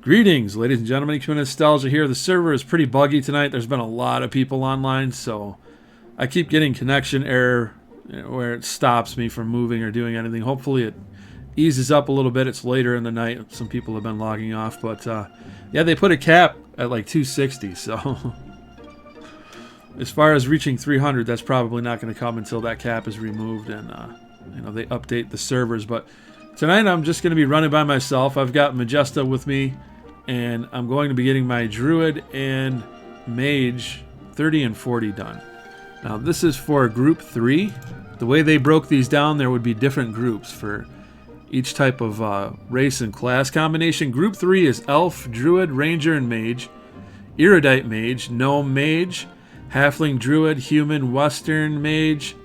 Greetings, ladies and gentlemen. Q Nostalgia here. The server is pretty buggy tonight. There's been a lot of people online, so I keep getting connection error where it stops me from moving or doing anything. Hopefully it eases up a little bit. It's later in the night. Some people have been logging off, but yeah, they put a cap at like 260, so as far as reaching 300, that's probably not going to come until that cap is removed and they update the servers. But tonight I'm just going to be running by myself. I've got Majesta with me, and I'm going to be getting my Druid and Mage 30 and 40 done. Now this is for group 3. The way they broke these down, there would be different groups for each type of race and class combination. Group 3 is Elf, Druid, Ranger, and Mage. Erudite Mage, Gnome Mage, Halfling Druid, Human Western Mage,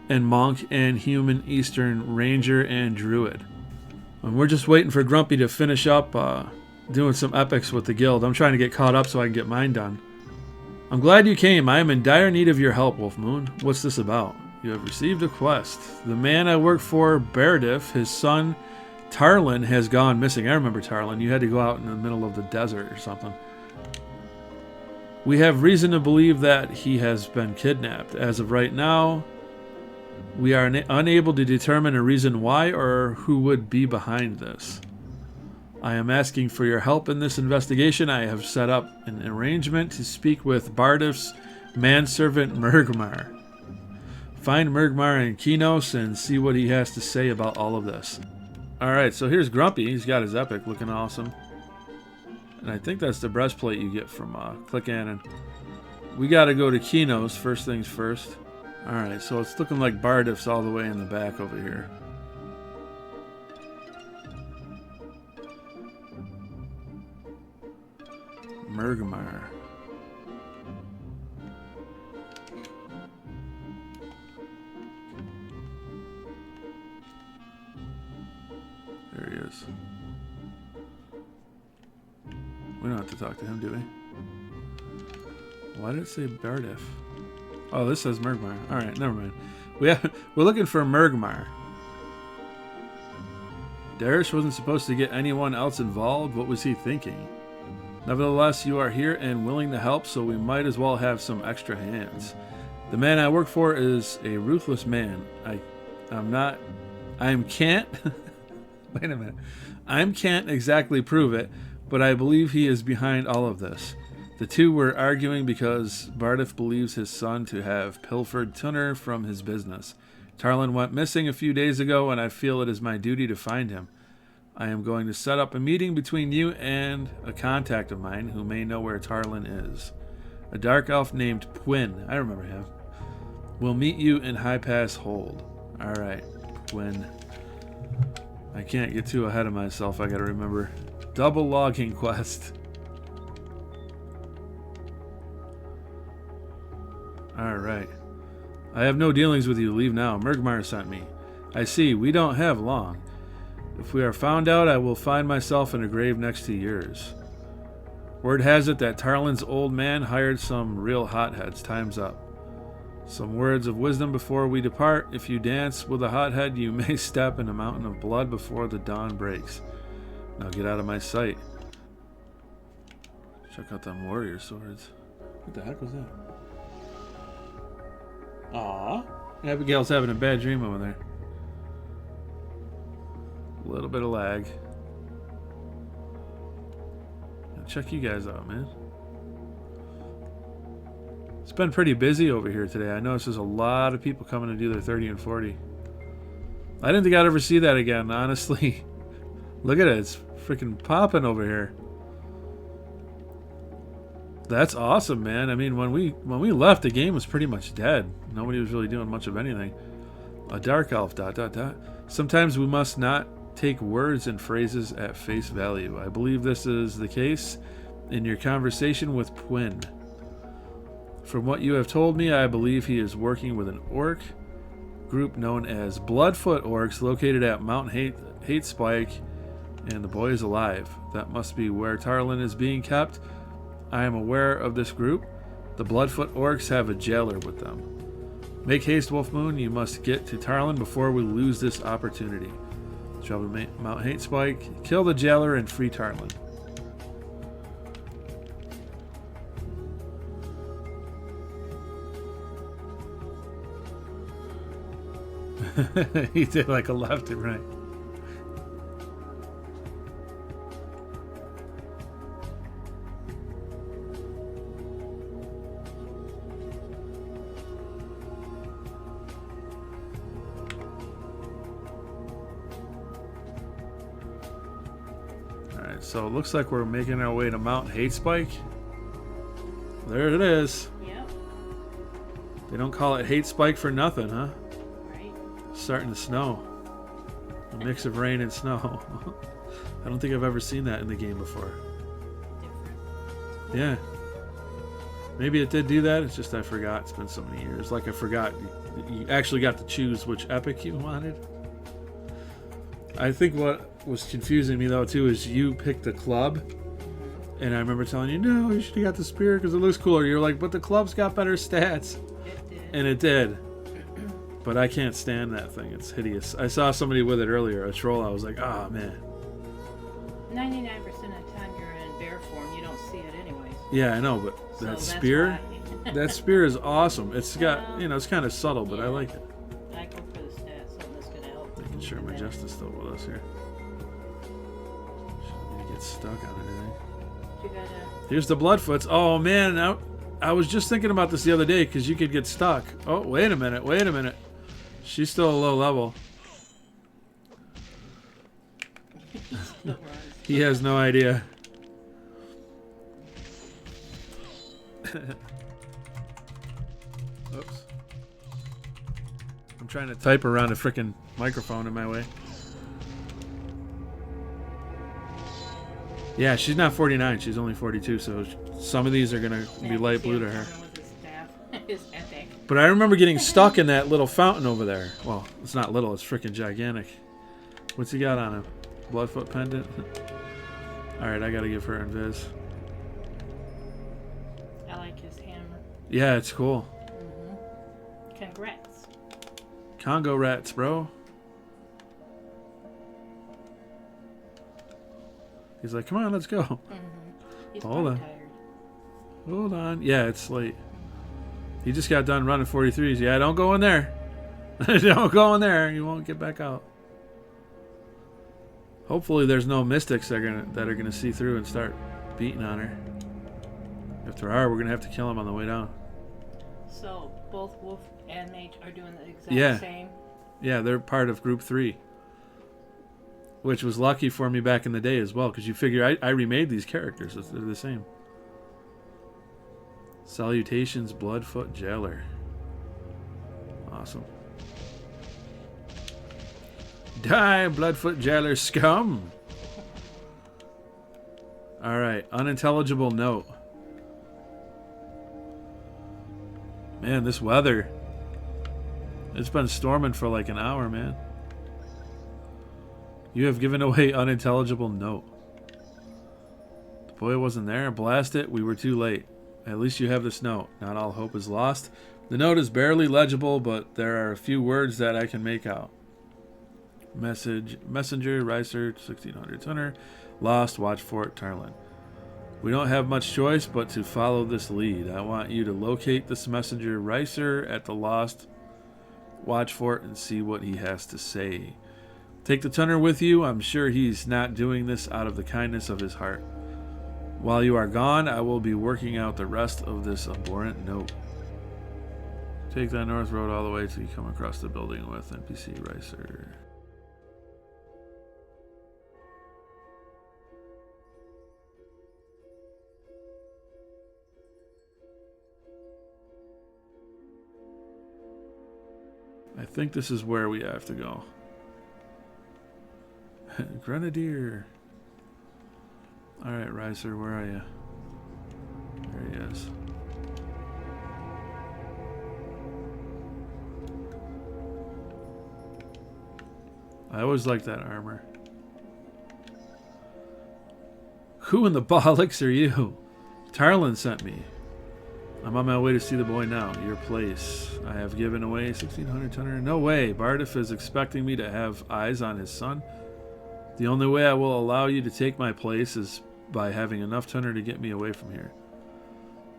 and Monk, and Human Eastern Ranger and Druid. And we're just waiting for Grumpy to finish up doing some epics with the guild. I'm trying to get caught up so I can get mine done. I'm glad you came. I am in dire need of your help, Wolf Moon. What's this about? You have received a quest. The man I work for, Berdif, his son Tarlin, has gone missing. I remember Tarlin. You had to go out in the middle of the desert or something. We have reason to believe that he has been kidnapped. As of right now, we are unable to determine a reason why or who would be behind this. I am asking for your help in this investigation. I have set up an arrangement to speak with Bardif's manservant Murgmar. Find Murgmar in Kinos and see what he has to say about all of this. Alright, so here's Grumpy. He's got his epic looking awesome. And I think that's the breastplate you get from Clickanon. We gotta go to Kinos first things first. Alright, so it's looking like Bardif's all the way in the back over here. Murgmar. There he is. We don't have to talk to him, do we? Why did it say Bardif? Oh, this says Murgmar. Alright, never mind. We're looking for Murgmar. Darish wasn't supposed to get anyone else involved. What was he thinking? Nevertheless, you are here and willing to help, so we might as well have some extra hands. The man I work for is a ruthless man. I can't wait a minute. I can't exactly prove it, but I believe he is behind all of this. The two were arguing because Bardif believes his son to have pilfered Tunner from his business. Tarlin went missing a few days ago, and I feel it is my duty to find him. I am going to set up a meeting between you and a contact of mine who may know where Tarlin is. A dark elf named Pwin, I remember him, will meet you in High Pass Hold. Alright, Pwin. I can't get too ahead of myself, I gotta remember. Double logging quest. Alright. I have no dealings with you. Leave now. Murgmar sent me. I see. We don't have long. If we are found out, I will find myself in a grave next to yours. Word has it that Tarlin's old man hired some real hotheads. Time's up. Some words of wisdom before we depart. If you dance with a hothead, you may step in a mountain of blood before the dawn breaks. Now get out of my sight. Check out them warrior swords. What the heck was that? Aww. Abigail's having a bad dream over there. A little bit of lag. Now check you guys out, man. It's been pretty busy over here today. I noticed there's a lot of people coming to do their 30 and 40. I didn't think I'd ever see that again, honestly. Look at it. It's freaking popping over here. That's awesome, man. I mean, when we left, the game was pretty much dead. Nobody was really doing much of anything. A dark elf, ... Sometimes we must not take words and phrases at face value. I believe this is the case in your conversation with Pwin. From what you have told me, I believe he is working with an orc group known as Bloodfoot Orcs located at Mount Hatespike, and the boy is alive. That must be where Tarlin is being kept. I am aware of this group. The Bloodfoot Orcs have a jailer with them. Make haste, Wolf Moon. You must get to Tarlin before we lose this opportunity. Travel to Mount Hatespike, kill the jailer, and free Tarlin. He did like a left and right. Alright, so it looks like we're making our way to Mount Hatespike. There it is. Yep. They don't call it Hatespike for nothing, huh? Right. It's starting to snow. A mix of rain and snow. I don't think I've ever seen that in the game before. Different. Yeah. Maybe it did do that. It's just I forgot. It's been so many years. Like I forgot you actually got to choose which epic you wanted. I think what was confusing me though too is you picked the club, and I remember telling you, no, you should have got the spear because it looks cooler. You're like, but the club's got better stats. It did. And it did. But I can't stand that thing. It's hideous. I saw somebody with it earlier, a troll. I was like, oh man. 99% of the time you're in bear form, you don't see it anyways. Yeah, I know, but So that that's spear, why. that spear is awesome. It's got, you know, it's kind of subtle, but I like it. I go for the stats, something that's going to help. Making sure Majesta's still with us here. Shouldn't need to get stuck on anything. You gotta... Here's the Bloodfoots. Oh man, I was just thinking about this the other day because you could get stuck. Oh, wait a minute, wait a minute. She's still a low level. He has no idea. Oops. I'm trying to type around a frickin' microphone in my way. Yeah, she's not 49. She's only 42, so some of these are going to be light blue to her. Is epic. But I remember getting stuck in that little fountain over there. Well, it's not little. It's frickin' gigantic. What's he got on him? Bloodfoot pendant? Alright, I got to give her invis. I like his hammer. Yeah, it's cool. Congrats. Congo rats, bro. He's like, come on, let's go. He's Hold on. tired. Hold on. Yeah, it's late. He just got done running 43s. Yeah, don't go in there. Don't go in there. You won't get back out. Hopefully there's no mystics that are gonna see through and start beating on her. If there are, we're gonna have to kill them on the way down. So both Wolf and Mage are doing the exact same? Yeah, they're part of group 3. Which was lucky for me back in the day as well, because you figure I remade these characters. They're the same. Salutations, Bloodfoot Jailer. Awesome. Die, Bloodfoot Jailer scum! Alright, unintelligible note. Man, this weather. It's been storming for like an hour, man. You have given away unintelligible note. The boy wasn't there. Blast it. We were too late. At least you have this note. Not all hope is lost. The note is barely legible, but there are a few words that I can make out. Messenger, Ricer, 1600 Hunter, Lost, watch for it, Tarlin. We don't have much choice but to follow this lead. I want you to locate this messenger, Ricer, at the Lost, watch for it, and see what he has to say. Take the Tunner with you. I'm sure he's not doing this out of the kindness of his heart. While you are gone, I will be working out the rest of this abhorrent note. Take that north road all the way till you come across the building with NPC Ricer. I think this is where we have to go. Grenadier. Alright, Ricer, where are you? There he is. I always liked that armor. Who in the bollocks are you? Tarlin sent me. I'm on my way to see the boy now. Your place. I have given away 1600 Tunner. No way. Bardif is expecting me to have eyes on his son. The only way I will allow you to take my place is by having enough Tunner to get me away from here.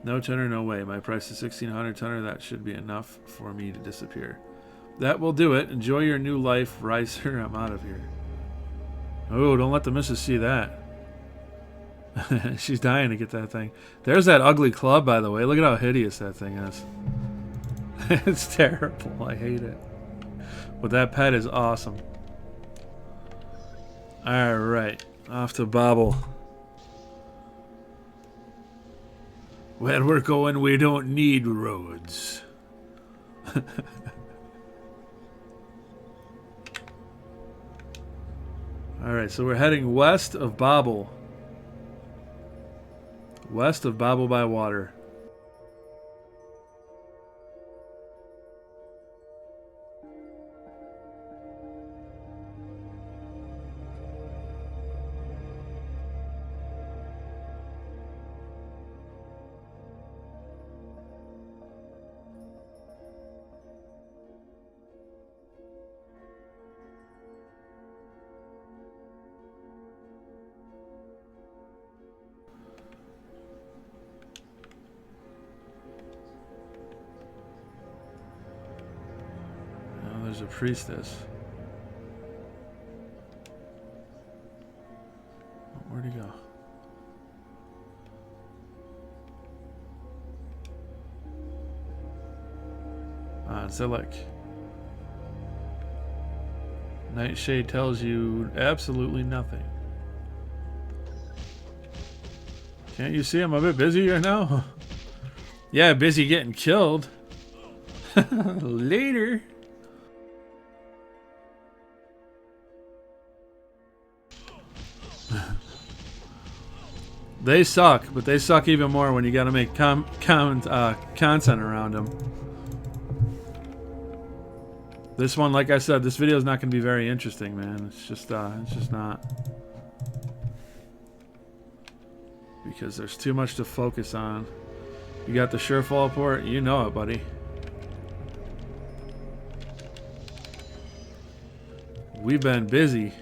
No Tunner, no way. My price is 1600 Tunner. That should be enough for me to disappear. That will do it. Enjoy your new life, Ricer. I'm out of here. Oh, don't let the missus see that. She's dying to get that thing. There's that ugly club, by the way. Look at how hideous that thing is. It's terrible. I hate it. But that pet is awesome. Alright. Off to Bobble. Where we're going, we don't need roads. Alright, so we're heading west of Bobble. West of Bobble by Water. There's a priestess. Where'd he go? Zillick. Nightshade tells you absolutely nothing. Can't you see I'm a bit busy right now? Yeah, busy getting killed. Later. They suck, but they suck even more when you got to make content around them. This one, like I said, this video is not going to be very interesting, man. It's just not. Because there's too much to focus on. You got the Surefall port, you know it, buddy. We've been busy.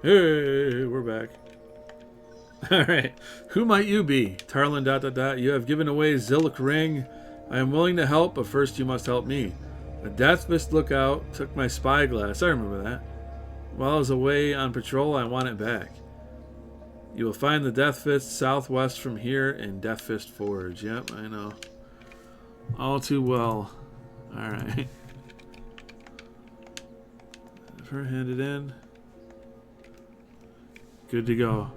Hey, we're back. Alright. Who might you be? Tarlin ... You have given away Zillick Ring. I am willing to help, but first you must help me. A Death Fist lookout took my spyglass. I remember that. While I was away on patrol, I want it back. You will find the Death Fist southwest from here in Death Fist Forge. Yep, I know. All too well. Alright. Have her handed in. Good to go.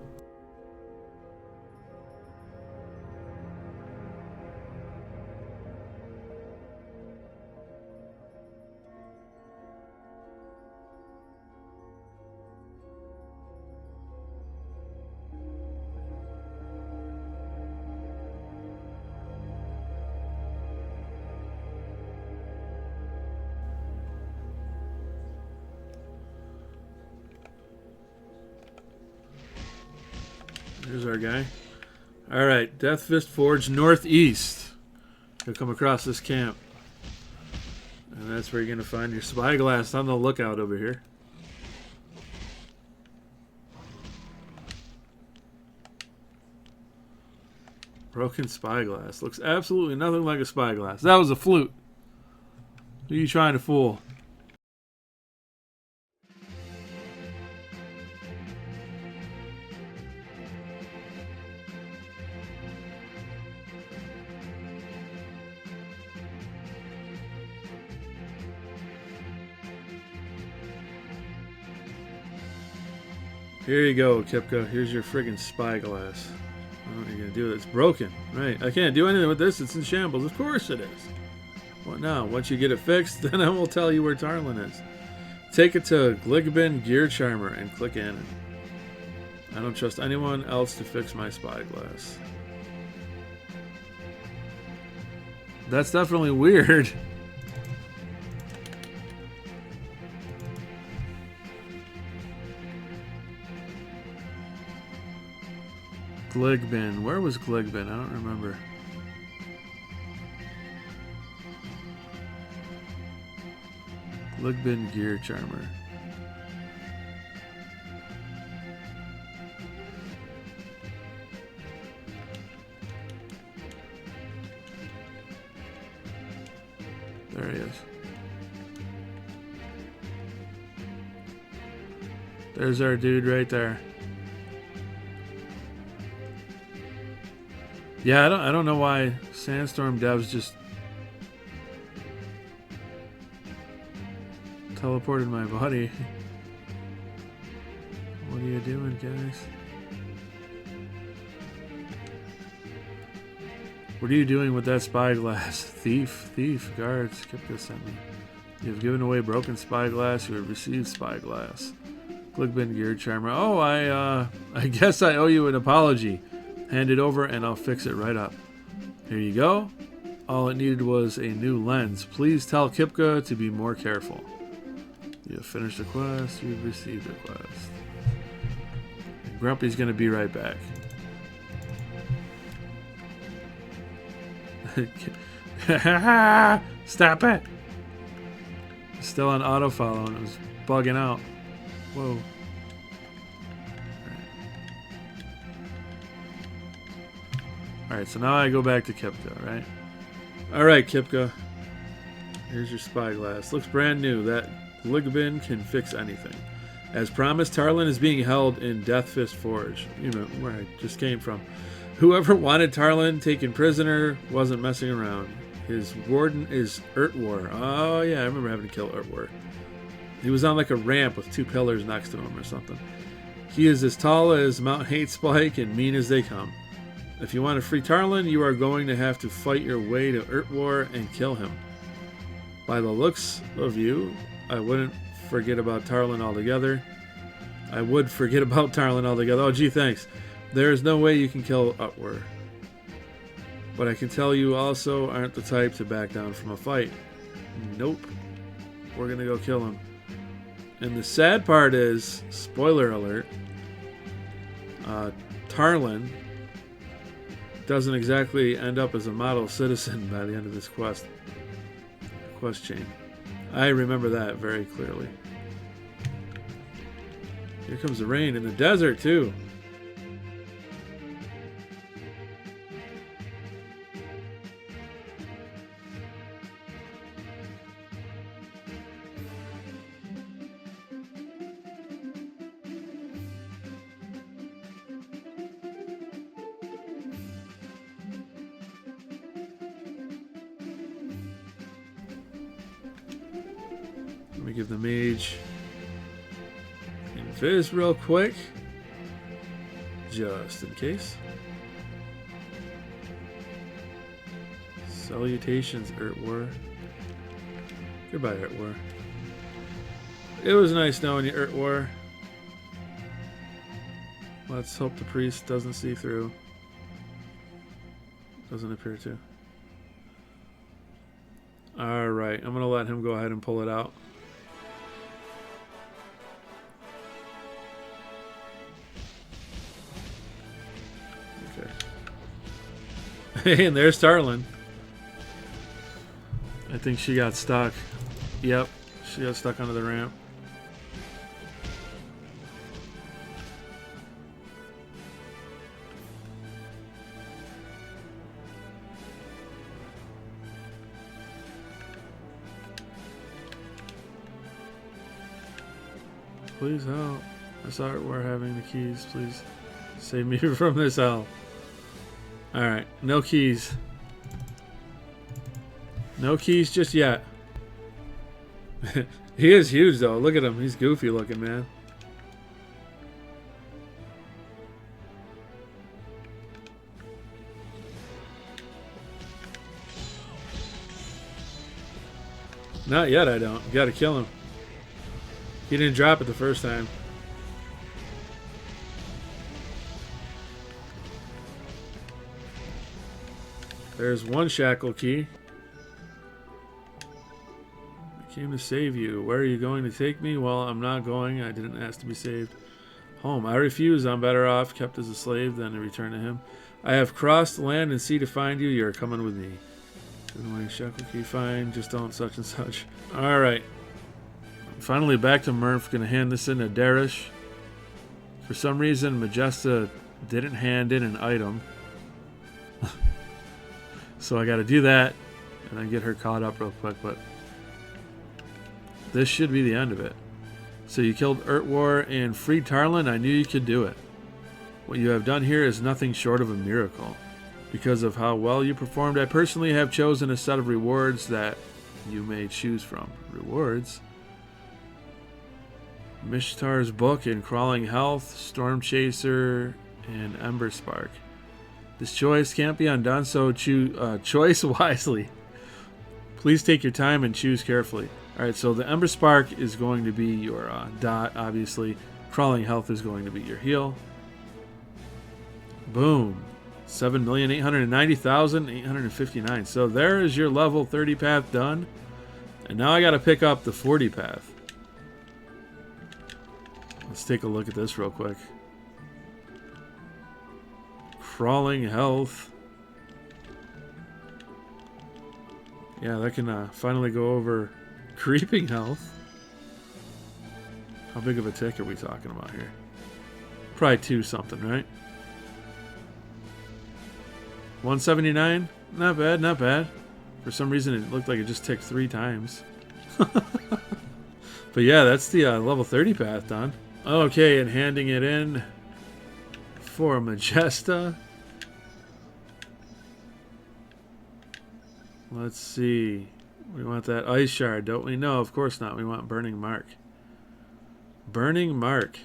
Here's our guy. Alright, Death Fist Forge northeast. You'll come across this camp. And that's where you're going to find your spyglass on the lookout over here. Broken spyglass. Looks absolutely nothing like a spyglass. That was a flute. Who are you trying to fool? Here you go, Kipka. Here's your friggin' spyglass. Why don't you going to do? It's broken. Right. I can't do anything with this. It's in shambles. Of course it is. What now? Once you get it fixed, then I will tell you where Tarlin is. Take it to Gligbin Gear Charmer and click in. I don't trust anyone else to fix my spyglass. That's definitely weird. Gligbin. Where was Gligbin? I don't remember. Gligbin Gear Charmer. There he is. There's our dude right there. Yeah, I don't know why Sandstorm devs just teleported my body. What are you doing, guys? What are you doing with that spyglass? Thief, guards, keep this on me. You have given away broken spyglass. You have received spyglass. Gligbin Gear Charmer. Oh, I guess I owe you an apology. Hand it over and I'll fix it right up. Here you go. All it needed was a new lens. Please tell Kipka to be more careful. You have finished the quest. You've received the quest. And Grumpy's going to be right back. Stop it! It's still on autofollow and it was bugging out. Whoa. Alright, so now I go back to Kipka, right? Alright, Kipka. Here's your spyglass. Looks brand new. That Gligbin can fix anything. As promised, Tarlin is being held in Deathfist Forge. You know, where I just came from. Whoever wanted Tarlin taken prisoner wasn't messing around. His warden is Urtwar. Oh, yeah, I remember having to kill Urtwar. He was on like a ramp with two pillars next to him or something. He is as tall as Mount Hatespike and mean as they come. If you want to free Tarlin, you are going to have to fight your way to Urtwar and kill him. By the looks of you, I wouldn't forget about Tarlin altogether. I would forget about Tarlin altogether. Oh, gee, thanks. There is no way you can kill Urtwar. But I can tell you also aren't the type to back down from a fight. Nope. We're going to go kill him. And the sad part is, spoiler alert, Tarlin doesn't exactly end up as a model citizen by the end of this quest chain. I remember that very clearly. Here comes the rain in the desert too. Let me give the mage invis real quick, just in case. Salutations, Urtwar. Goodbye, Urtwar. It was nice knowing you, Urtwar. Let's hope the priest doesn't see through. Doesn't appear to. Alright, I'm going to let him go ahead and pull it out. Okay. And there's Tarlin. I think she got stuck. Yep, she got stuck under the ramp. Please help. I saw we're having the keys. Please save me from this hell. Alright, no keys. No keys just yet. He is huge though. Look at him. He's goofy looking, man. Not yet, I don't. Gotta kill him. He didn't drop it the first time. There's one shackle key. I came to save you. Where are you going to take me? Well, I'm not going. I didn't ask to be saved. Home. I refuse. I'm better off kept as a slave than to return to him. I have crossed land and sea to find you. You're coming with me. Shackle key, fine. Just don't such and such. Alright. Finally back to Murph. Gonna hand this in to Darish. For some reason, Majesta didn't hand in an item. So I gotta do that and then get her caught up real quick, but this should be the end of it. So you killed Urtwar and freed Tarlin. I knew you could do it. What you have done here is nothing short of a miracle. Because of how well you performed, I personally have chosen a set of rewards that you may choose from. Rewards? Mishtar's Book and Crawling Health, Storm Chaser, and Ember Spark. This choice can't be undone, so choice wisely. Please take your time and choose carefully. Alright, so the Ember Spark is going to be your dot, obviously. Crawling Health is going to be your heal. Boom. 7,890,859. So there is your level 30 path done. And now I got to pick up the 40 path. Let's take a look at this real quick. Crawling Health. Yeah, that can finally go over Creeping Health. How big of a tick are we talking about here? Probably 2 something, right? 179? Not bad, not bad. For some reason it looked like it just ticked 3 times. But yeah, that's the level 30 path done. Okay, and handing it in for Majesta. Let's see. We want that ice shard, don't we? No, of course not. We want Burning Mark. Burning Mark.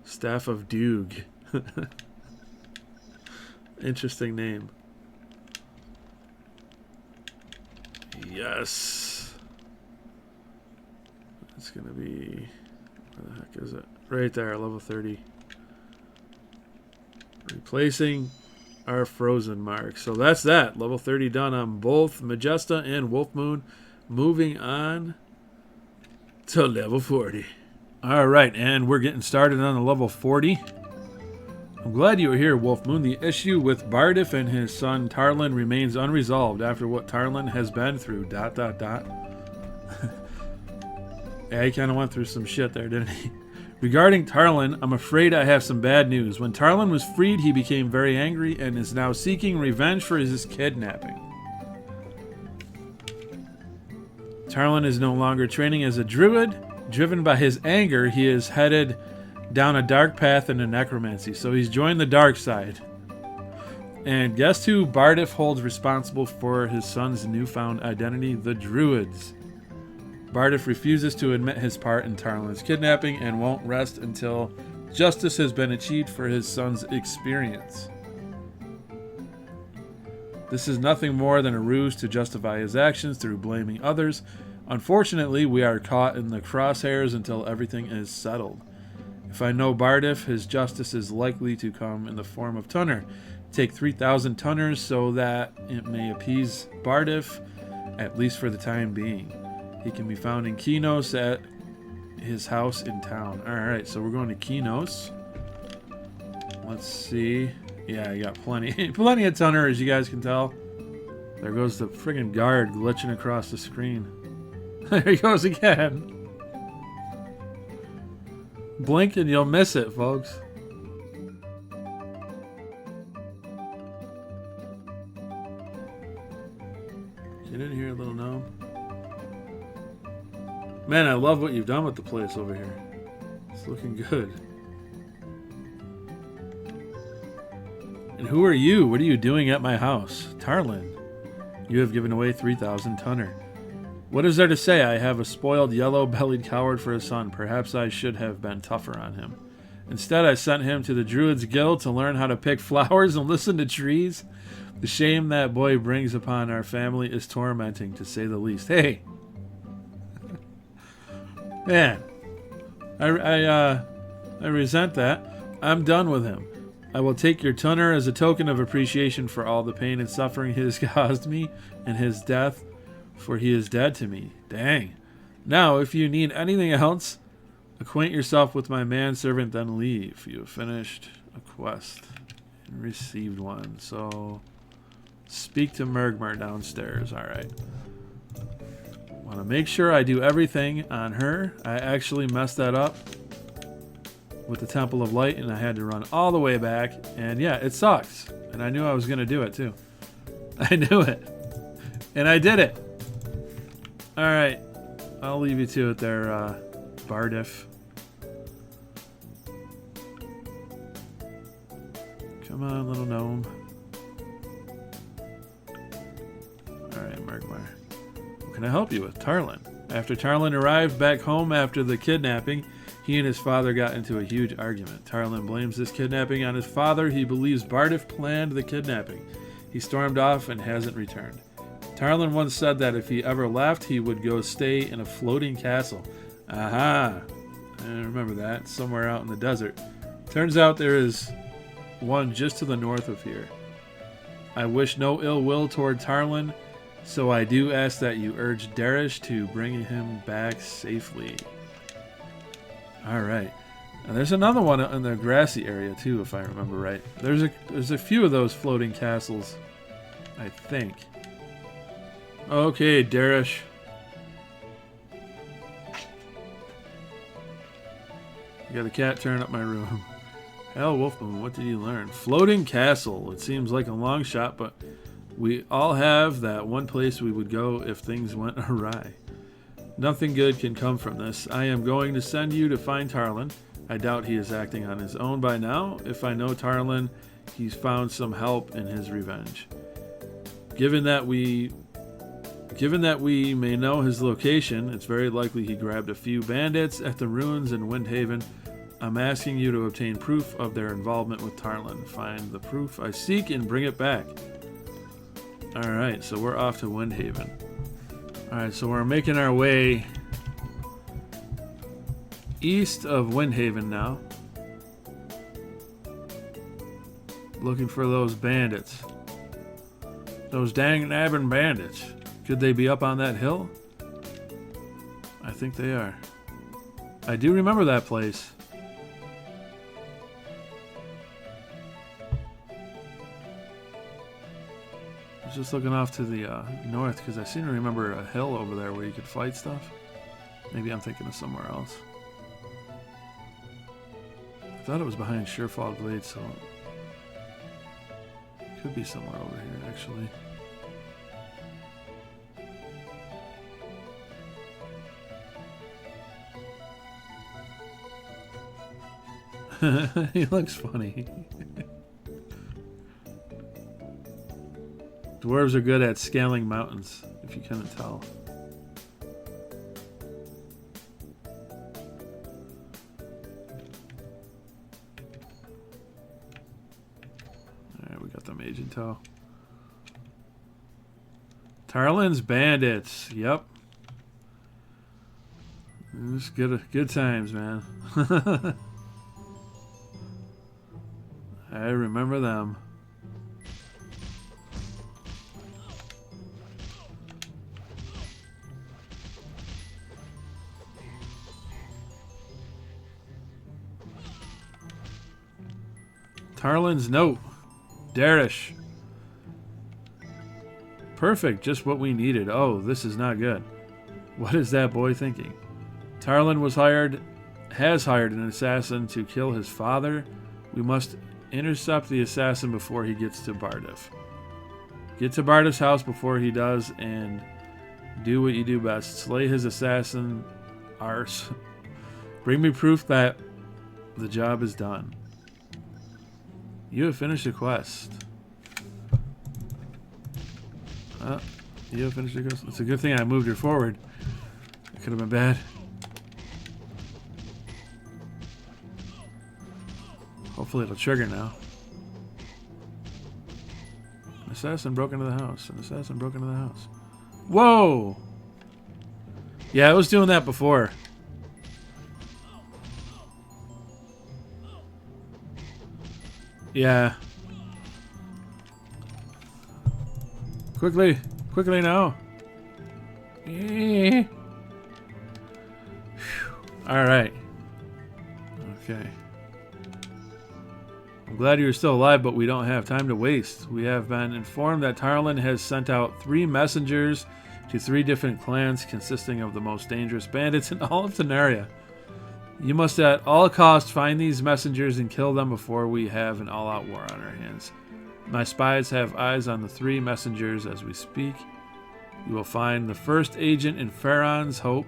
Staff of Doog. Interesting name. Yes. It's going to be... Where the heck is it? Right there, level 30. Replacing our frozen mark. So that's that. Level 30 done on both Majesta and Wolfmoon. Moving on to level 40. Alright, and we're getting started on the level 40. I'm glad you were here, Wolfmoon. The issue with Bardif and his son Tarlin remains unresolved after what Tarlin has been through. ... Yeah, he kind of went through some shit there, didn't he? Regarding Tarlin, I'm afraid I have some bad news. When Tarlin was freed, he became very angry and is now seeking revenge for his kidnapping. Tarlin is no longer training as a druid. Driven by his anger, he is headed down a dark path into necromancy. So he's joined the dark side. And guess who Bardif holds responsible for his son's newfound identity? The Druids. Bardif refuses to admit his part in Tarlin's kidnapping and won't rest until justice has been achieved for his son's experience. This is nothing more than a ruse to justify his actions through blaming others. Unfortunately, we are caught in the crosshairs until everything is settled. If I know Bardif, his justice is likely to come in the form of Tunner. Take 3,000 Tunners so that it may appease Bardif, at least for the time being. He can be found in Kinos at his house in town. Alright, so we're going to Kinos. Let's see. Yeah, you got plenty. Plenty of Tunner, as you guys can tell. There goes the friggin' guard glitching across the screen. There he goes again. Blink and you'll miss it, folks. Get in here, little gnome. Man, I love what you've done with the place over here. It's looking good. And who are you? What are you doing at my house? Tarlin. You have given away 3,000 Tunner. What is there to say? I have a spoiled yellow-bellied coward for a son. Perhaps I should have been tougher on him. Instead, I sent him to the Druid's Guild to learn how to pick flowers and listen to trees. The shame that boy brings upon our family is tormenting, to say the least. Hey, man, I resent that. I'm done with him. I will take your tuner as a token of appreciation for all the pain and suffering he has caused me and his death, for he is dead to me. Dang. Now, if you need anything else, acquaint yourself with my manservant, then leave. You have finished a quest and received one. So, speak to Mergmer downstairs. Alright. Want to make sure I do everything on her. I actually messed that up with the Temple of Light, and I had to run all the way back. And yeah, it sucks. And I knew I was going to do it too. I knew it. And I did it. Alright. I'll leave you to it there, Bardiff. Come on, little gnome. Alright, Mergmar. What can I help you with? Tarlin. After Tarlin arrived back home after the kidnapping, he and his father got into a huge argument. Tarlin blames this kidnapping on his father. He believes Bardiff planned the kidnapping. He stormed off and hasn't returned. Tarlin once said that if he ever left, he would go stay in a floating castle. Aha! I remember that. Somewhere out in the desert. Turns out there is one just to the north of here. I wish no ill will toward Tarlin, so I do ask that you urge Darish to bring him back safely. Alright. And there's another one in the grassy area too, if I remember right. There's a few of those floating castles, I think. Okay, Darish. You got a cat tearing up my room. Hell, Wolfmoon, what did you learn? Floating castle. It seems like a long shot, but we all have that one place we would go if things went awry. Nothing good can come from this. I am going to send you to find Tarlin. I doubt he is acting on his own by now. If I know Tarlin, he's found some help in his revenge. Given that we may know his location, it's very likely he grabbed a few bandits at the ruins in Windhaven. I'm asking you to obtain proof of their involvement with Tarlin. Find the proof I seek and bring it back. Alright, so we're off to Windhaven. Alright, so we're making our way east of Windhaven now. Looking for those bandits. Those dang nabbing bandits. Could they be up on that hill? I think they are. I do remember that place. I was just looking off to the north because I seem to remember a hill over there where you could fight stuff. Maybe I'm thinking of somewhere else. I thought it was behind Surefall Glade, so it could be somewhere over here actually. He looks funny. Dwarves are good at scaling mountains, if you couldn't tell. Alright, we got the mage in tow. Tarlin's bandits. Yep. Just good times, man. I remember them. Tarlin's note. Darish. Perfect, just what we needed. Oh, this is not good. What is that boy thinking? Tarlin has hired an assassin to kill his father. We must intercept the assassin before he gets to Bardiff. Get to Bardiff's house before he does and do what you do best. Slay his assassin arse. Bring me proof that the job is done. You have finished the quest. You have finished the quest. It's a good thing I moved her forward. It could have been bad. Hopefully it'll trigger now. An assassin broke into the house. An assassin broke into the house. Whoa! Yeah, I was doing that before. Yeah. Quickly! Quickly now! Alright. Okay. I'm glad you're still alive, but we don't have time to waste. We have been informed that Tarlin has sent out 3 messengers to 3 different clans consisting of the most dangerous bandits in all of Tenaria. You must at all costs find these messengers and kill them before we have an all-out war on our hands. My spies have eyes on the 3 messengers as we speak. You will find the first agent in Pharaon's Hope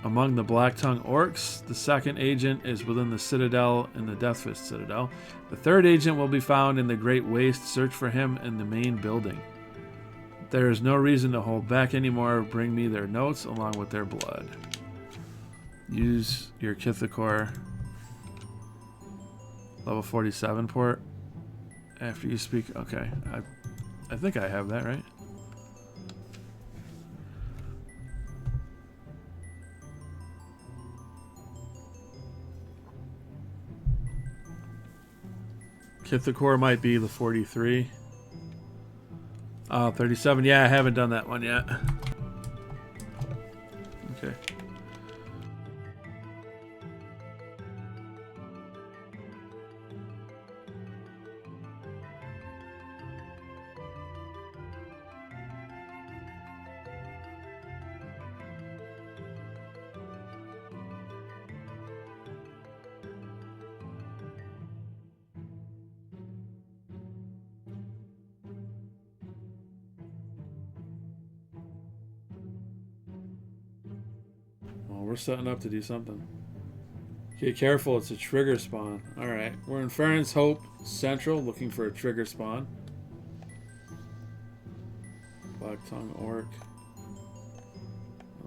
among the Black-Tongue Orcs. The second agent is within the Citadel in the Deathfist Citadel. The third agent will be found in the Great Waste. Search for him in the main building. There is no reason to hold back anymore. Bring me their notes along with their blood. Use your Kithakor level 47 port after you speak. Okay, I think I have that, right? Kithakor might be the 43. Oh, 37. Yeah, I haven't done that one yet. Okay. Well, we're setting up to do something. Okay, careful, it's a trigger spawn. Alright, we're in Pharaon's Hope Central looking for a trigger spawn. Black-Tongue Orc.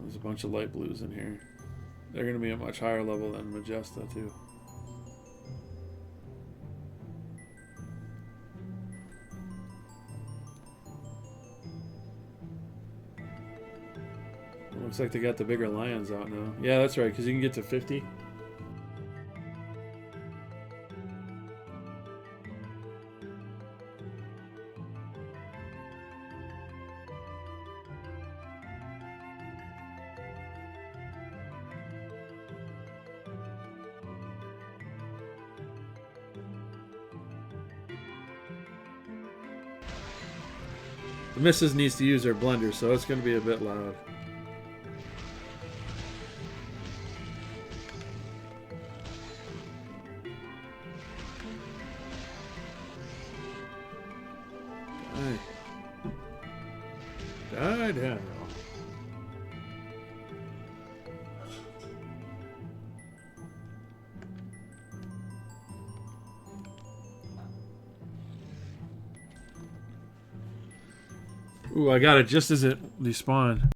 There's a bunch of light blues in here. They're going to be a much higher level than Majesta, too. Looks like they got the bigger lions out now. Yeah, that's right, because you can get to 50. The missus needs to use her blender, so it's going to be a bit loud. Die down. Ooh, I got it just as it despawned.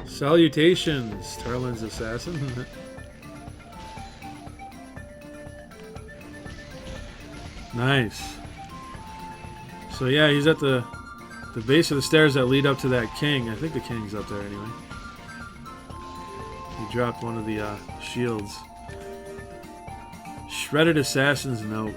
Salutations, Tarlin's assassin. Nice. So yeah, he's at the base of the stairs that lead up to that king. I think the king's up there anyway. He dropped one of the shields. Shredded assassin's note.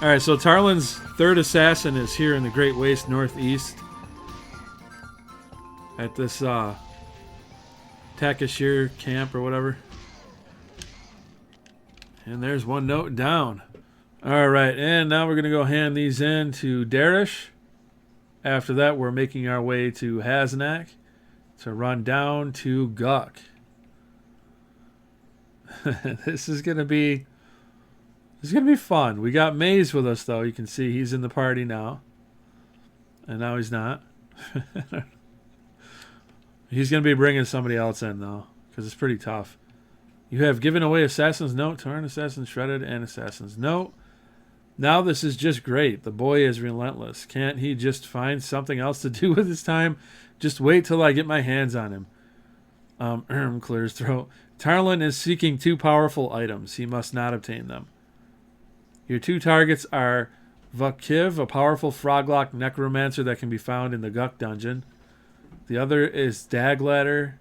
Alright, so Tarlin's third assassin is here in the Great Waste Northeast. At this Takashir camp or whatever. And there's one note down. Alright, and now we're going to go hand these in to Darish. After that, we're making our way to Haznak to run down to Guk. This is going to be fun. We got Maze with us, though. You can see he's in the party now. And now he's not. He's going to be bringing somebody else in, though, because it's pretty tough. You have given away Assassin's Note, Torn Assassin's Shredded, and Assassin's Note. Now this is just great. The boy is relentless. Can't he just find something else to do with his time? Just wait till I get my hands on him. Clears throat. Tarlin is seeking 2 powerful items. He must not obtain them. Your 2 targets are Vakiv, a powerful froglock necromancer that can be found in the Guk dungeon. The other is Dagladar,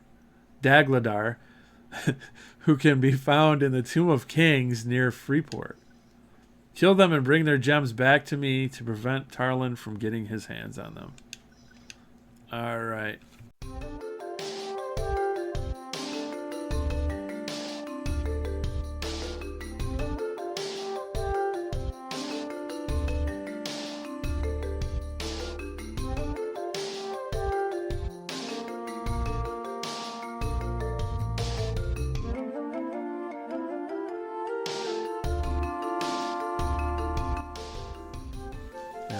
who can be found in the Tomb of Kings near Freeport. Kill them and bring their gems back to me to prevent Tarlin from getting his hands on them. Alright.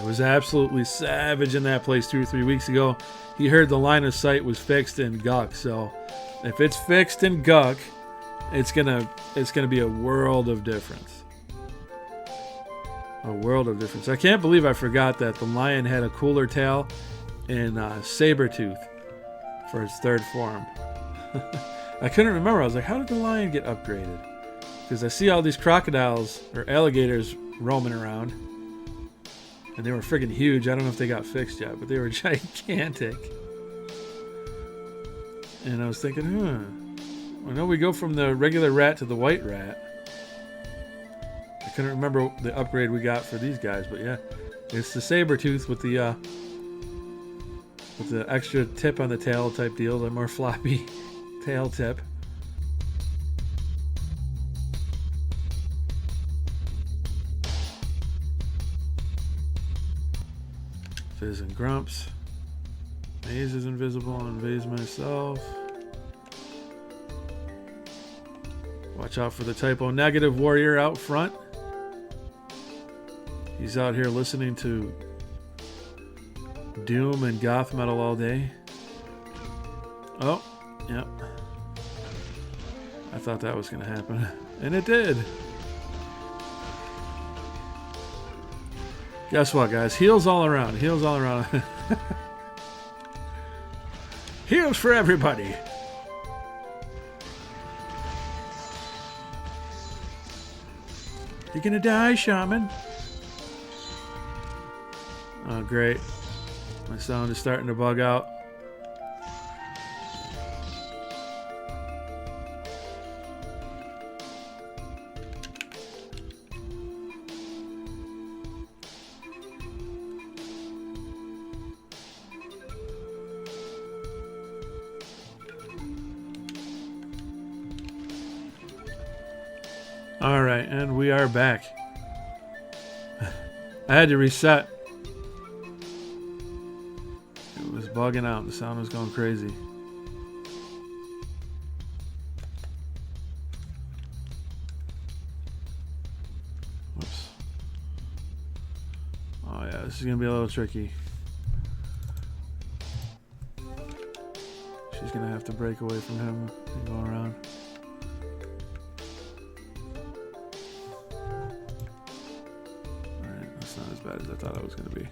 Was absolutely savage in that place 2 or 3 weeks ago. He heard the line of sight was fixed in Guk, so if it's fixed in Guk, it's gonna be a world of difference. A world of difference. I can't believe I forgot that the lion had a cooler tail in Sabertooth for its 3rd form. I couldn't remember. I was like, how did the lion get upgraded? Because I see all these crocodiles or alligators roaming around. And they were friggin' huge. I don't know if they got fixed yet, but they were gigantic. And I was thinking, I know we go from the regular rat to the white rat. I couldn't remember the upgrade we got for these guys, but yeah. It's the Sabertooth with the extra tip on the tail type deal, the more floppy tail tip. Fizz and Grumps. Maze is invisible. Invades myself. Watch out for the typo negative warrior out front. He's out here listening to Doom and goth metal all day. Oh, yep. I thought that was going to happen. And it did. Guess what, guys? Heals all around. Heals all around. Heals for everybody. You're gonna die, shaman. Oh, great. My sound is starting to bug out. Alright, and we are back. I had to reset. It was bugging out. The sound was going crazy. Whoops. Oh yeah, this is going to be a little tricky. She's going to have to break away from him and go around. Not as bad as I thought it was going to be.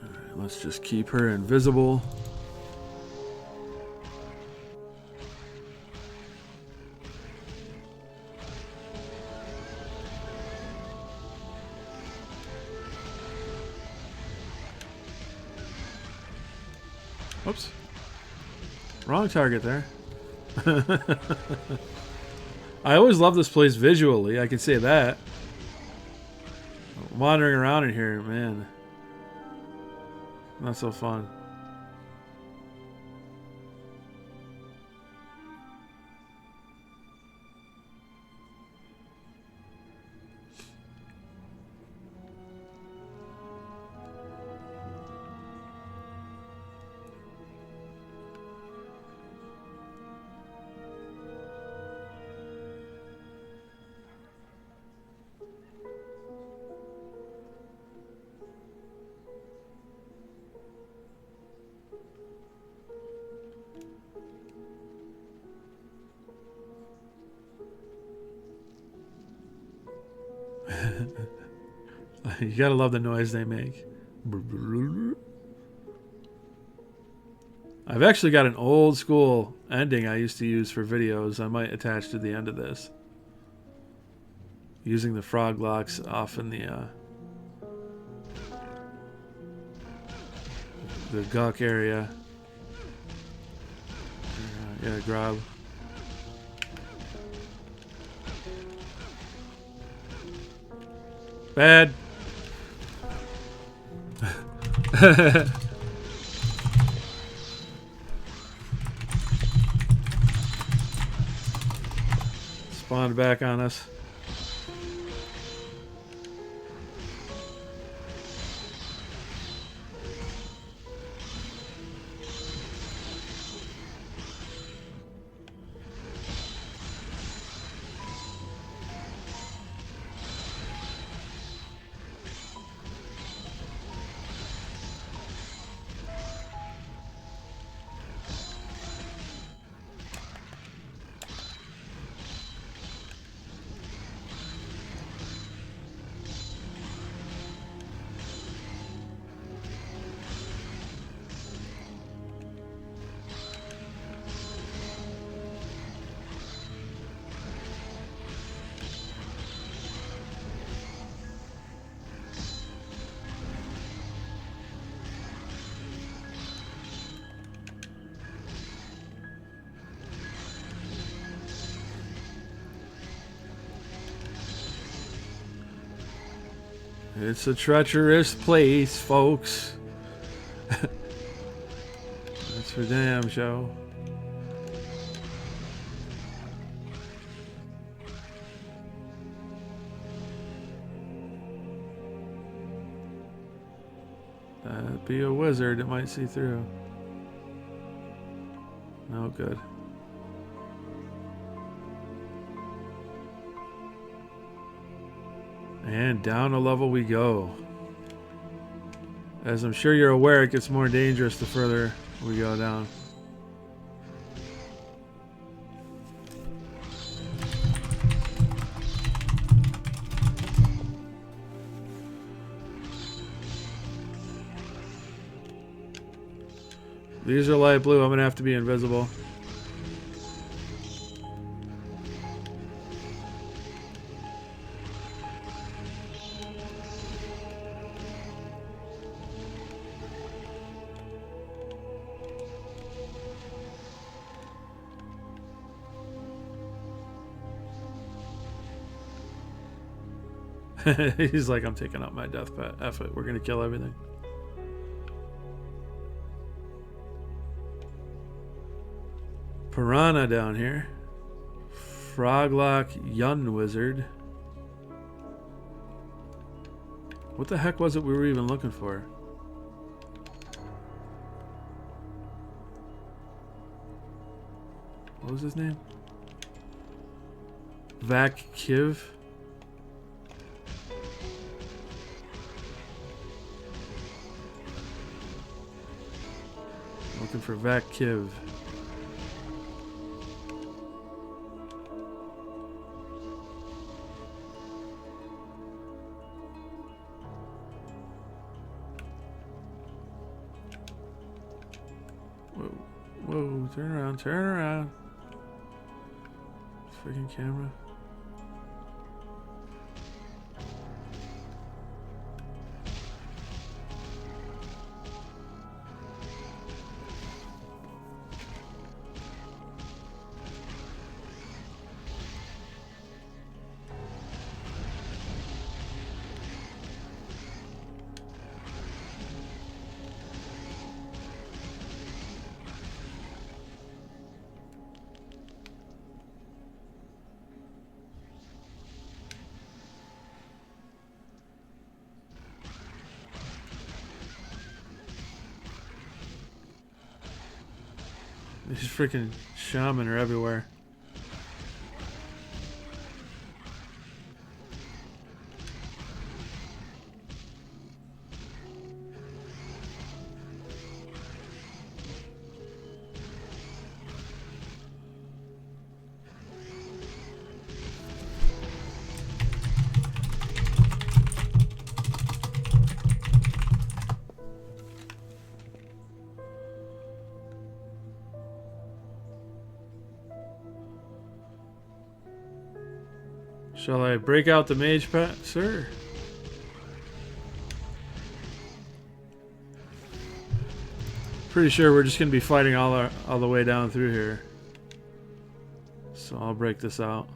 Alright, let's just keep her invisible. Oops. Wrong target there. I always love this place visually, I can say that. Wandering around in here, man. Not so fun. You gotta love the noise they make. I've actually got an old school ending I used to use for videos I might attach to the end of this. Using the frog locks off in the gawk area. Yeah, grab. Bad. Spawned back on us. It's a treacherous place, folks. That's for damn show. That'd be a wizard that might see through. No good. And down a level we go. As I'm sure you're aware, it gets more dangerous the further we go down. These are light blue. I'm gonna have to be invisible. He's like, I'm taking out my death pet. F it. We're gonna kill everything. Piranha down here. Froglock Yun Wizard. What the heck was it we were even looking for? What was his name? Vac Kiv. Looking for Vac Kiv. Whoa, turn around, turn around. Freaking camera. These freaking shaman are everywhere. Shall I break out the mage pet, sir? Pretty sure we're just gonna be fighting all the way down through here. So I'll break this out.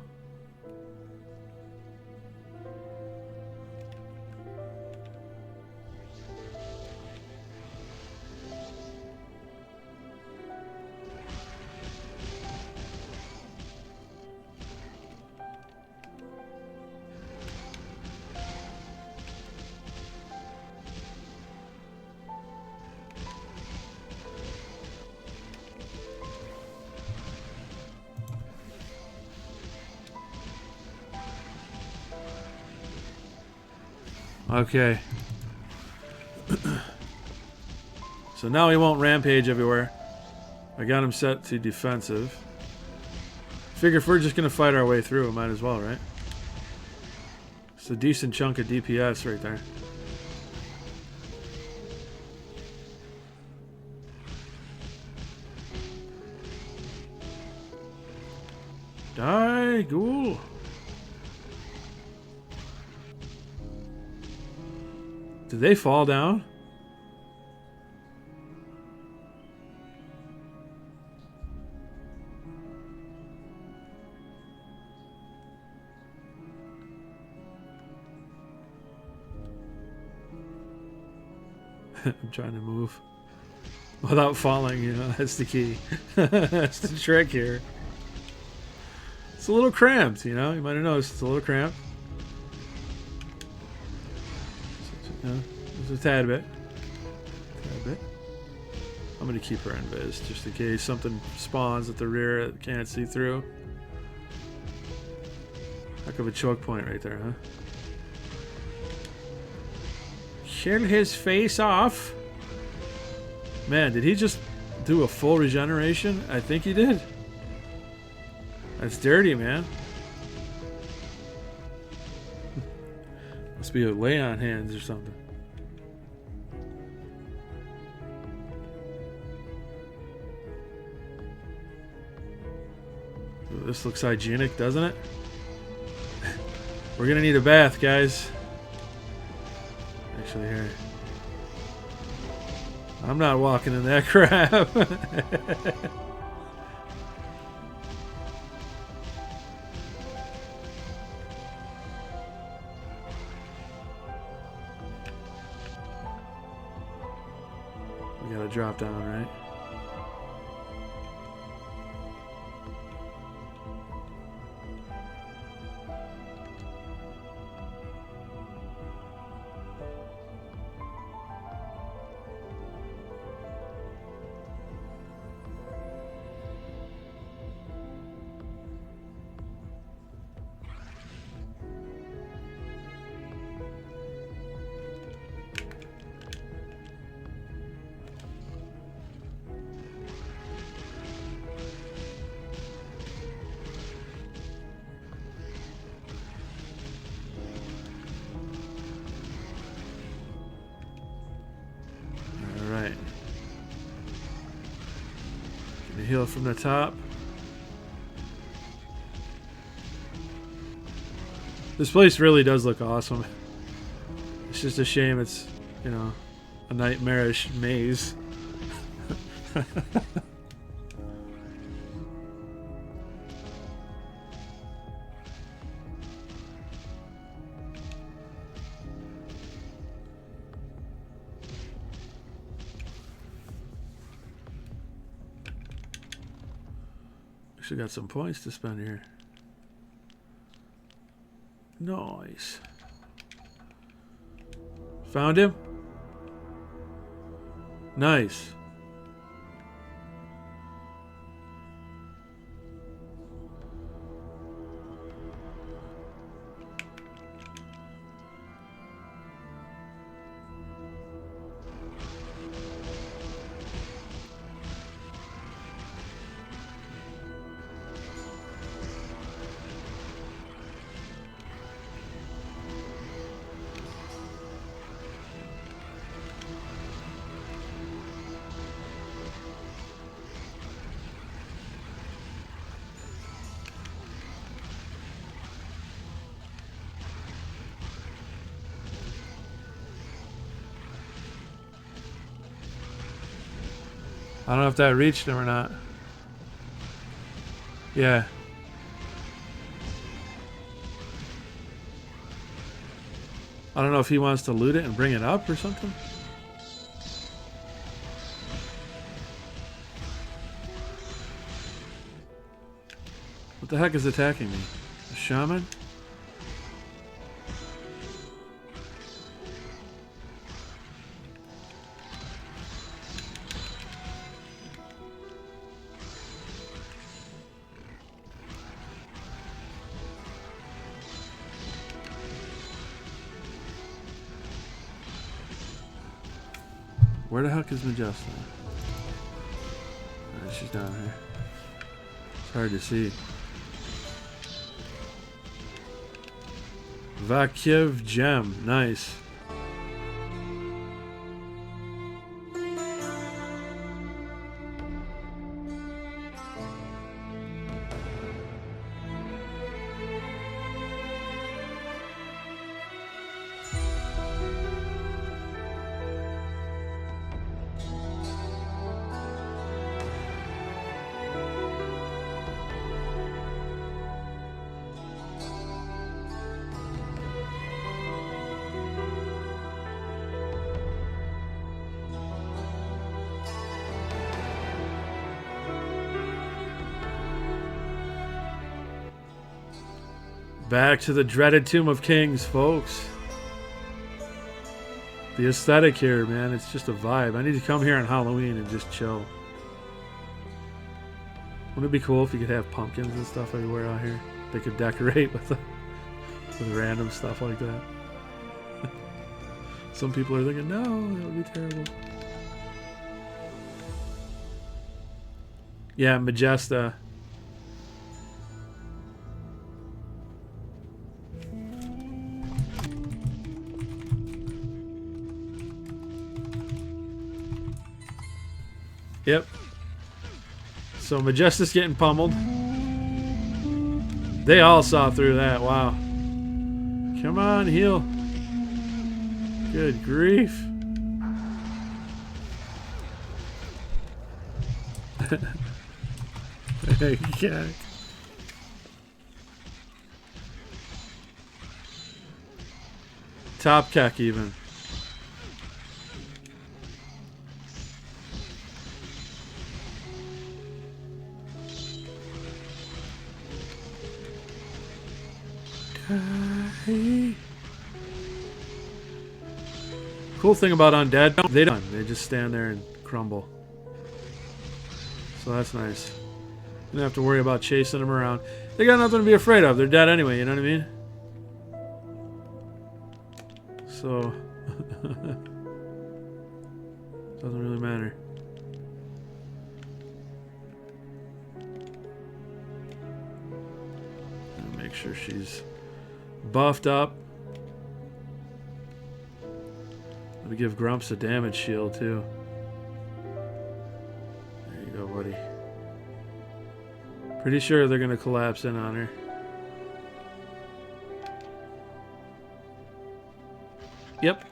Okay. So now he won't rampage everywhere. I got him set to defensive. Figure if we're just going to fight our way through, might as well, right? It's a decent chunk of DPS right there. Die, ghoul! Did they fall down? I'm trying to move without falling, you know, that's the key. That's the trick here. It's a little cramped, you know, you might have noticed it's a little cramped. Just a tad bit. I'm going to keep her invis just in case something spawns at the rear that can't see through. Heck of a choke point right there, huh? Kill his face off. Man, did he just do a full regeneration? I think he did. That's dirty, man. Must be a lay on hands or something. Ooh, this looks hygienic, doesn't it? We're gonna need a bath, guys. Actually, here. I'm not walking in that crap. We gotta drop down, right? Heal from the top. This place really does look awesome. It's just a shame it's, you know, a nightmarish maze. Actually got some points to spend here. Nice. Found him? Nice. I don't know if that reached him or not. Yeah. I don't know if he wants to loot it and bring it up or something. What the heck is attacking me? A shaman? Where the heck is Majesta? Alright, she's down here. It's hard to see. Vakiev gem. Nice. Back to the dreaded Tomb of Kings, folks. The aesthetic here, man, it's just a vibe. I need to come here on Halloween and just chill. Wouldn't it be cool if you could have pumpkins and stuff everywhere out here? They could decorate with random stuff like that. Some people are thinking, no, that would be terrible. Yeah, Majesta. Yep. So Majesta's getting pummeled. They all saw through that. Wow. Come on, heal. Good grief. Yeah. Top Keck even. Cool thing about undead, they don't. They just stand there and crumble. So that's nice. You don't have to worry about chasing them around. They got nothing to be afraid of. They're dead anyway, you know what I mean? So doesn't really matter. Make sure she's buffed up. Let me give Grumps a damage shield too. There you go, buddy. Pretty sure they're gonna collapse in on her. Yep.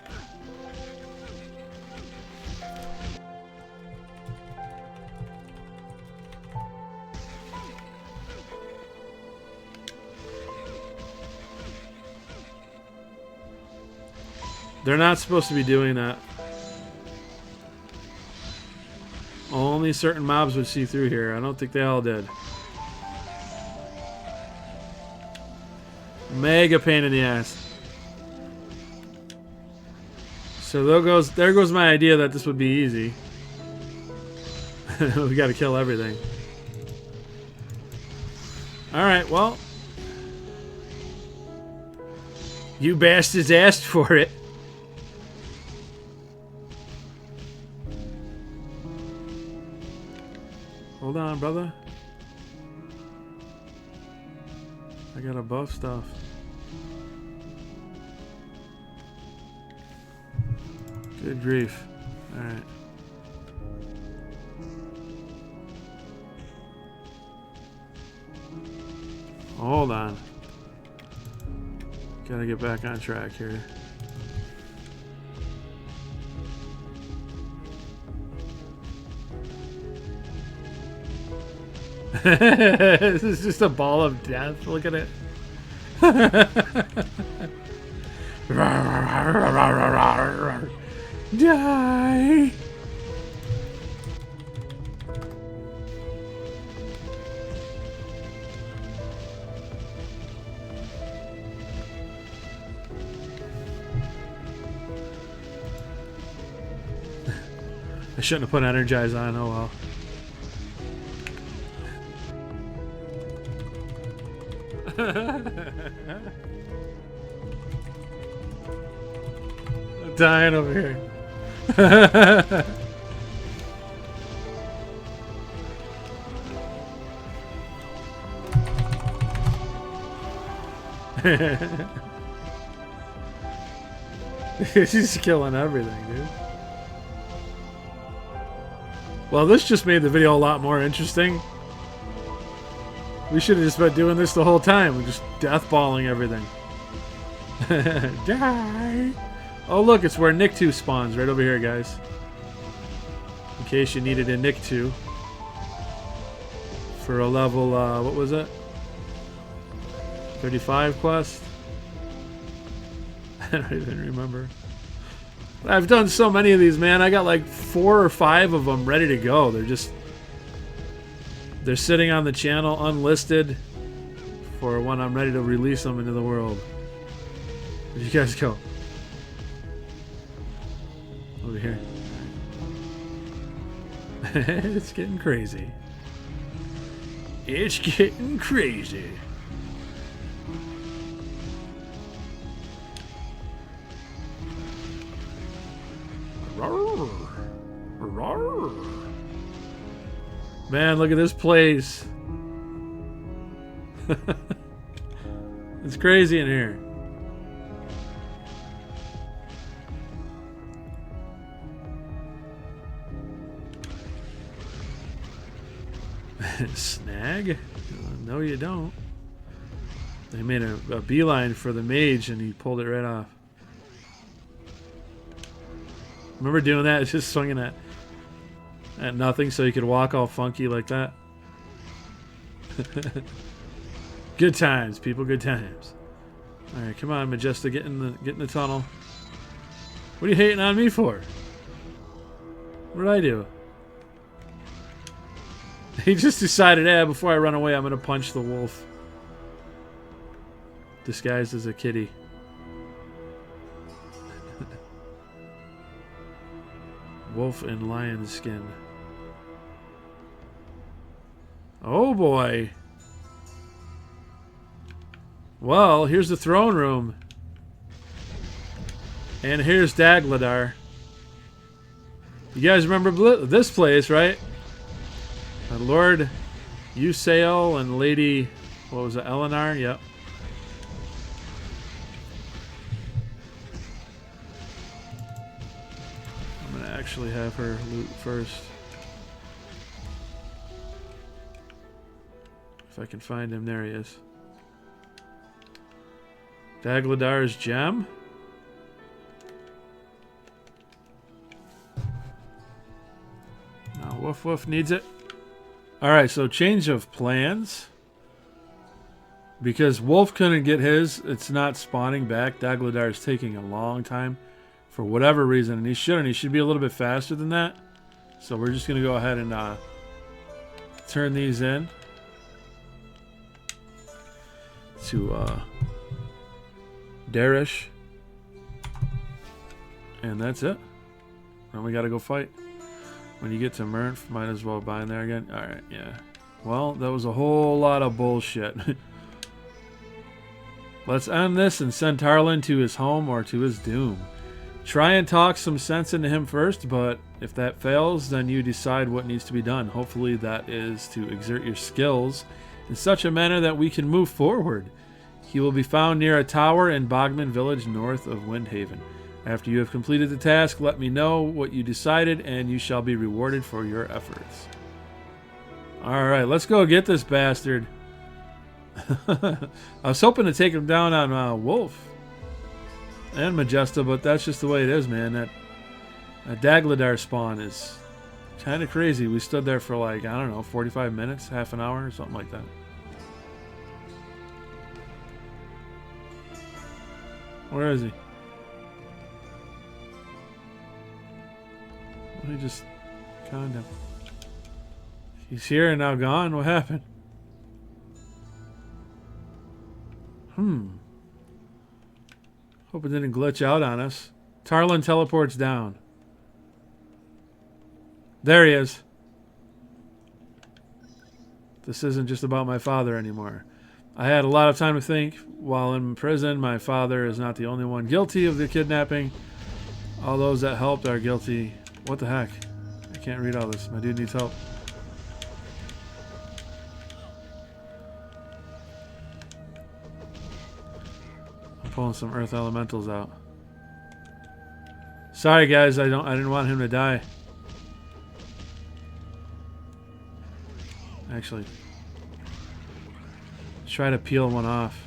They're not supposed to be doing that. Only certain mobs would see through here. I don't think they all did. Mega pain in the ass. So there goes my idea that this would be easy. We gotta kill everything. Alright, well. You bastards asked for it. Hold on, brother. I gotta buff stuff. Good grief. Alright. Hold on. Gotta get back on track here. This is just a ball of death. Look at it. Die. I shouldn't have put Energize on. Oh well. I'm dying over here. She's killing everything, dude. Well, this just made the video a lot more interesting. We should have just been doing this the whole time. We're just deathballing everything. Die! Oh, look, it's where Nick 2 spawns, right over here, guys. In case you needed a Nick 2. For a level, what was it? 35 quest? I don't even remember. I've done so many of these, man. I got like 4 or 5 of them ready to go. They're sitting on the channel unlisted for when I'm ready to release them into the world. Where'd you guys go? Over here. It's getting crazy. It's getting crazy. Man, look at this place. It's crazy in here. Snag? No, you don't. They made a beeline for the mage and he pulled it right off. Remember doing that? It's just swinging at nothing so you could walk all funky like that. Good times, people. Good times. All right, come on, Majesta, get in the tunnel. What are you hating on me for? What did I do? He just decided, before I run away, I'm gonna punch the wolf. Disguised as a kitty. Wolf in lion skin. Oh boy. Well, here's the throne room. And here's Dagladar. You guys remember this place, right? Lord Usael and Lady, what was it, Eleanor? Yep. I'm gonna actually have her loot first. If I can find him, there he is. Dagladar's gem. Now Woof Woof needs it. Alright, so change of plans. Because Wolf couldn't get his, it's not spawning back. Dagladar is taking a long time for whatever reason, and he shouldn't. He should be a little bit faster than that. So we're just going to go ahead and turn these in to Darish. And that's it. Then we got to go fight. When you get to Mernf, might as well buy in there again. Alright, yeah. Well, that was a whole lot of bullshit. Let's end this and send Tarlin to his home or to his doom. Try and talk some sense into him first, but if that fails, then you decide what needs to be done. Hopefully that is to exert your skills in such a manner that we can move forward. He will be found near a tower in Bogman Village north of Windhaven. After you have completed the task, let me know what you decided, and you shall be rewarded for your efforts. Alright, let's go get this bastard. I was hoping to take him down on Wolf and Majesta, but that's just the way it is, man. That Dagladar spawn is Kind of crazy. We stood there for like, I don't know, 45 minutes, half an hour, or something like that. Where is he? He just kind of... He's here and now gone? What happened? Hope it didn't glitch out on us. Tarlin teleports down. There he is. This isn't just about my father anymore. I had a lot of time to think. While in prison, my father is not the only one guilty of the kidnapping. All those that helped are guilty. What the heck? I can't read all this. My dude needs help. I'm pulling some earth elementals out. Sorry guys, I didn't want him to die. Actually, try to peel one off.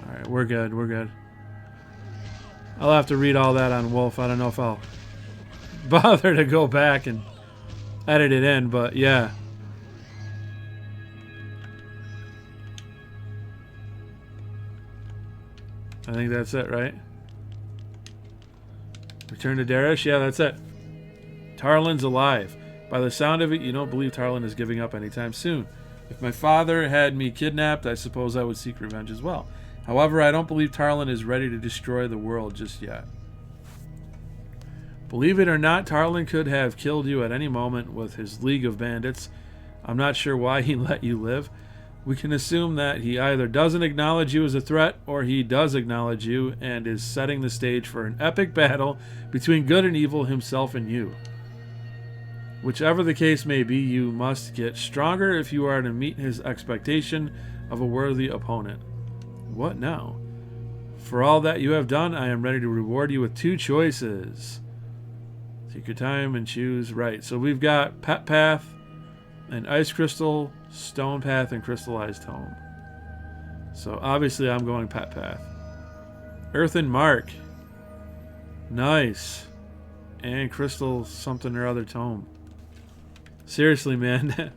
Alright, we're good, we're good. I'll have to read all that on Wolf. I don't know if I'll bother to go back and edit it in, but yeah. I think that's it, right? Return to Darish? Yeah, that's it. Tarlin's alive. By the sound of it, you don't believe Tarlin is giving up anytime soon. If my father had me kidnapped, I suppose I would seek revenge as well. However, I don't believe Tarlin is ready to destroy the world just yet. Believe it or not, Tarlin could have killed you at any moment with his League of Bandits. I'm not sure why he let you live. We can assume that he either doesn't acknowledge you as a threat, or he does acknowledge you and is setting the stage for an epic battle between good and evil, himself and you. Whichever the case may be, you must get stronger if you are to meet his expectation of a worthy opponent. What now? For all that you have done, I am ready to reward you with 2 choices. Take your time and choose right. So we've got Pet Path and Ice Crystal, Stone Path, and Crystallized Tome. So obviously I'm going Pet Path. Earthen Mark. Nice. And Crystal something or other Tome. Seriously, man.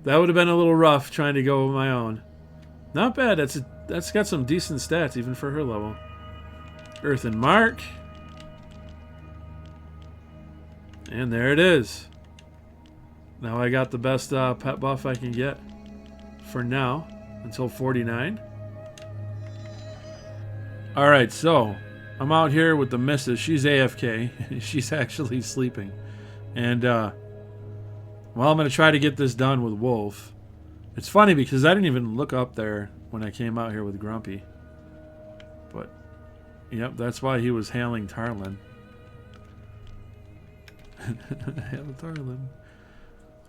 That would have been a little rough trying to go my own. Not bad. That's got some decent stats even for her level. Earthen Mark. And there it is. Now I got the best pet buff I can get for now until 49. Alright, so I'm out here with the missus. She's AFK. She's actually sleeping. And, well, I'm going to try to get this done with Wolf. It's funny because I didn't even look up there when I came out here with Grumpy. But, yep, that's why he was hailing Tarlin. Hail Tarlin.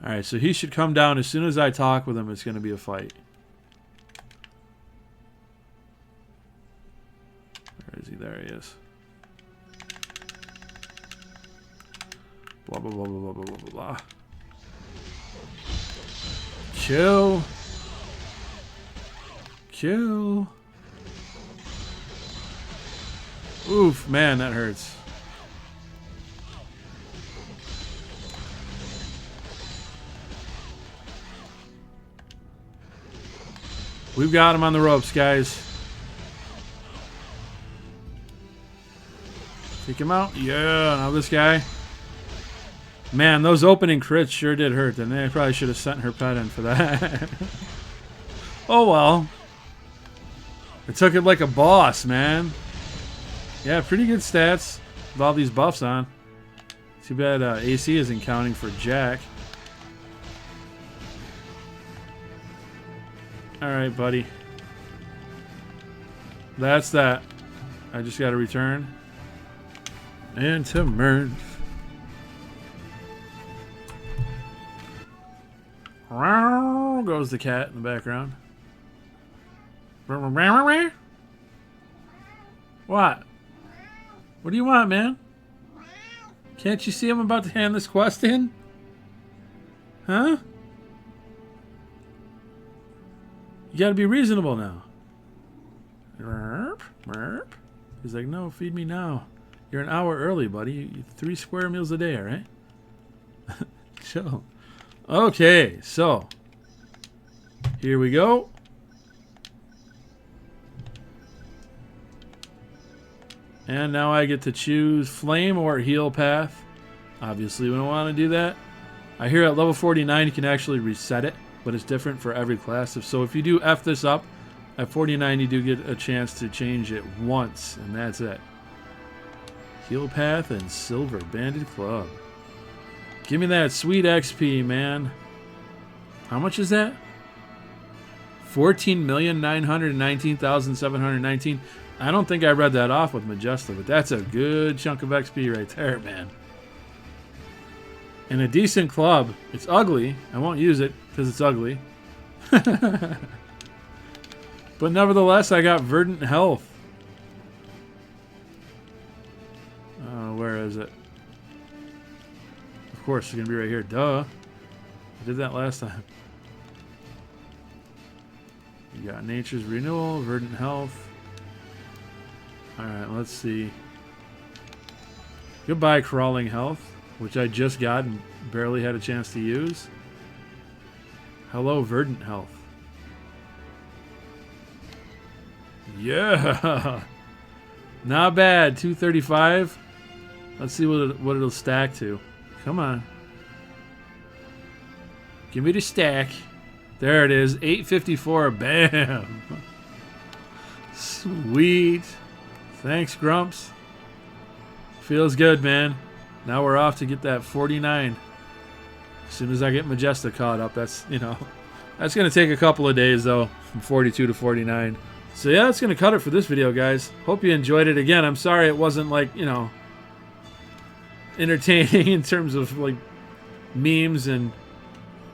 Alright, so he should come down as soon as I talk with him. It's going to be a fight. Where is he? There he is. Blah, blah, blah, blah, blah, blah, blah, blah. Kill. Kill. Oof, man, that hurts. We've got him on the ropes, guys. Take him out. Yeah, now this guy. Man, those opening crits sure did hurt, didn't they? I probably should have sent her pet in for that. Oh, well. I took it like a boss, man. Yeah, pretty good stats with all these buffs on. Too bad AC isn't counting for Jack. Alright, buddy. That's that. I just got to return. And to merge. Goes the cat in the background. What? What do you want, man? Can't you see I'm about to hand this quest in? Huh? You gotta be reasonable now. Merp, merp. He's like, no, feed me now. You're an hour early, buddy. You eat 3 square meals a day, alright? Chill. Okay, so. Here we go. And now I get to choose flame or heal path. Obviously, we don't want to do that. I hear at level 49 you can actually reset it, but it's different for every class. So if you do F this up, at 49 you do get a chance to change it once, and that's it. Heal path and silver banded club. Give me that sweet XP, man. How much is that? 14,919,719. I don't think I read that off with Majesta, but that's a good chunk of XP right there, man. And a decent club. It's ugly. I won't use it because it's ugly. But nevertheless, I got verdant health. Where is it? Of course, it's going to be right here. Duh. I did that last time. You got nature's renewal, verdant health. Alright, let's see. Goodbye, crawling health, which I just got and barely had a chance to use. Hello, verdant health. Yeah! Not bad. 235. Let's see what it'll stack to. Come on. Give me the stack. There it is. 854. Bam! Sweet. Thanks, Grumps. Feels good, man. Now we're off to get that 49. As soon as I get Majesta caught up, that's going to take a couple of days, though, from 42 to 49. So, yeah, that's going to cut it for this video, guys. Hope you enjoyed it. Again, I'm sorry it wasn't, like, entertaining in terms of, like, memes and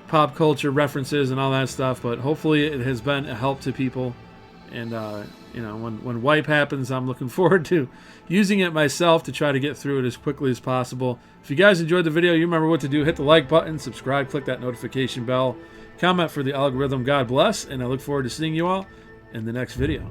pop culture references and all that stuff, but hopefully it has been a help to people. And, when wipe happens, I'm looking forward to using it myself to try to get through it as quickly as possible. If you guys enjoyed the video, you remember what to do. Hit the like button, subscribe, click that notification bell, comment for the algorithm. God bless, and I look forward to seeing you all in the next video.